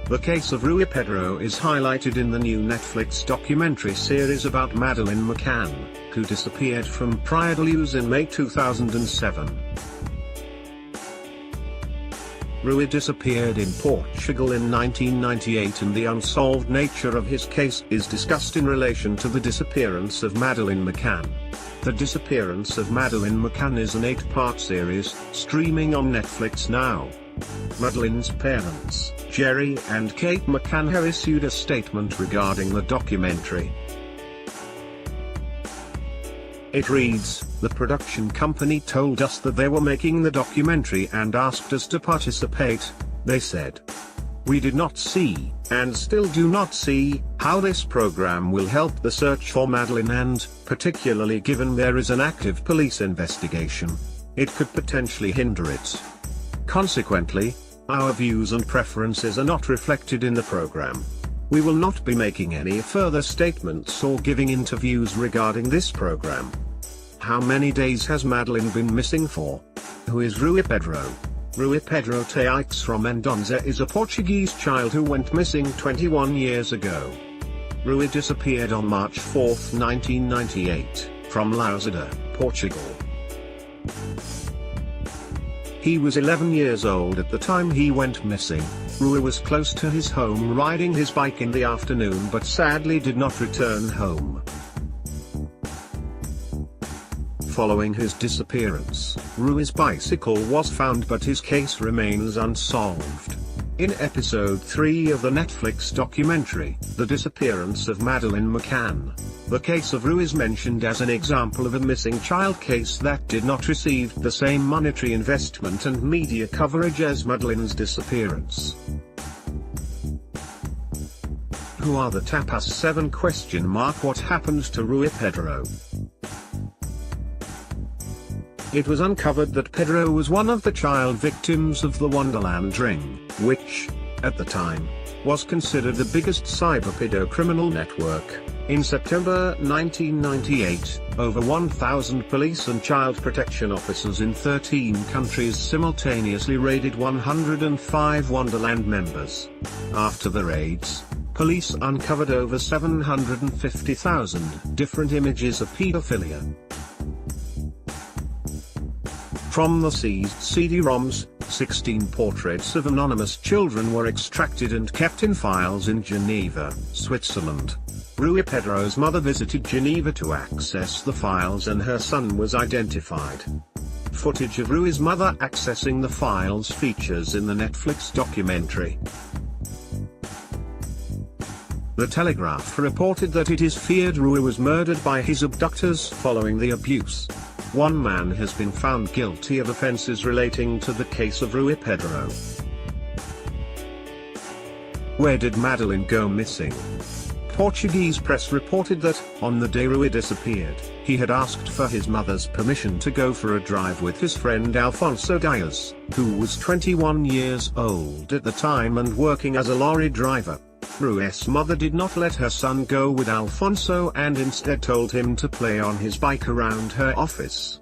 The case of Rui Pedro is highlighted in the new Netflix documentary series about Madeleine McCann, who disappeared from Praia da Luz in May 2007. Rui disappeared in Portugal in 1998, and the unsolved nature of his case is discussed in relation to the disappearance of Madeleine McCann. The Disappearance of Madeleine McCann is an 8-part series, streaming on Netflix now. Madeleine's parents, Jerry and Kate McCann, have issued a statement regarding the documentary. It reads, "The production company told us that they were making the documentary and asked us to participate. They said, we did not see, and still do not see, how this program will help the search for Madeleine, and, particularly given there is an active police investigation, it could potentially hinder it. Consequently, our views and preferences are not reflected in the program. We will not be making any further statements or giving interviews regarding this program." How many days has Madeleine been missing for? Who is Rui Pedro? Rui Pedro Teixeira from Mendonça is a Portuguese child who went missing 21 years ago. Rui disappeared on March 4, 1998, from Lausada, Portugal. He was 11 years old at the time he went missing. Rui was close to his home riding his bike in the afternoon, but sadly did not return home. Following his disappearance, Rui's bicycle was found, but his case remains unsolved. In episode 3 of the Netflix documentary, The Disappearance of Madeleine McCann, the case of Rui is mentioned as an example of a missing child case that did not receive the same monetary investment and media coverage as Madeleine's disappearance. Who are the Tapas 7? What happened to Rui Pedro? It was uncovered that Pedro was one of the child victims of the Wonderland ring, which, at the time, was considered the biggest cyber pedocriminal network. In September 1998, over 1,000 police and child protection officers in 13 countries simultaneously raided 105 Wonderland members. After the raids, police uncovered over 750,000 different images of pedophilia. From the seized CD-ROMs, 16 portraits of anonymous children were extracted and kept in files in Geneva, Switzerland. Rui Pedro's mother visited Geneva to access the files, and her son was identified. Footage of Rui's mother accessing the files features in the Netflix documentary. The Telegraph reported that it is feared Rui was murdered by his abductors following the abuse. One man has been found guilty of offences relating to the case of Rui Pedro. Where did Madeleine go missing? Portuguese press reported that, on the day Rui disappeared, he had asked for his mother's permission to go for a drive with his friend Alfonso Dias, who was 21 years old at the time and working as a lorry driver. Rui's mother did not let her son go with Alfonso and instead told him to play on his bike around her office.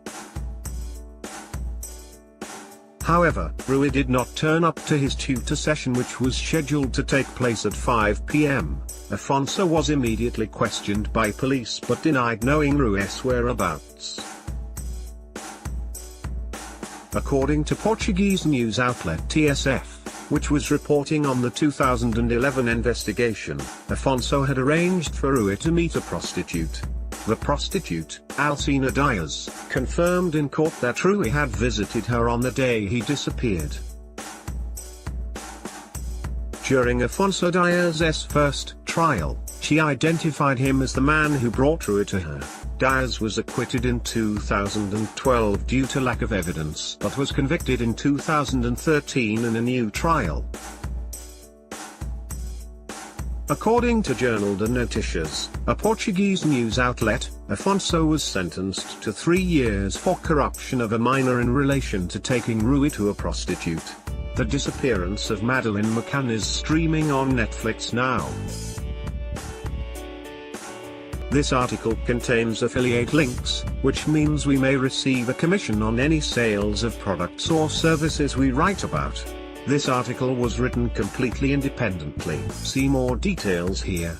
However, Rui did not turn up to his tutor session, which was scheduled to take place at 5 p.m. Alfonso was immediately questioned by police but denied knowing Rui's whereabouts. According to Portuguese news outlet TSF, which was reporting on the 2011 investigation, Alfonso had arranged for Rui to meet a prostitute. The prostitute, Alcina Dias, confirmed in court that Rui had visited her on the day he disappeared. During Alfonso Dias's first trial, she identified him as the man who brought Rui to her. Dias was acquitted in 2012 due to lack of evidence, but was convicted in 2013 in a new trial. According to Jornal de Notícias, a Portuguese news outlet, Alfonso was sentenced to 3 years for corruption of a minor in relation to taking Rui to a prostitute. The Disappearance of Madeleine McCann is streaming on Netflix now. This article contains affiliate links, which means we may receive a commission on any sales of products or services we write about. This article was written completely independently. See more details here.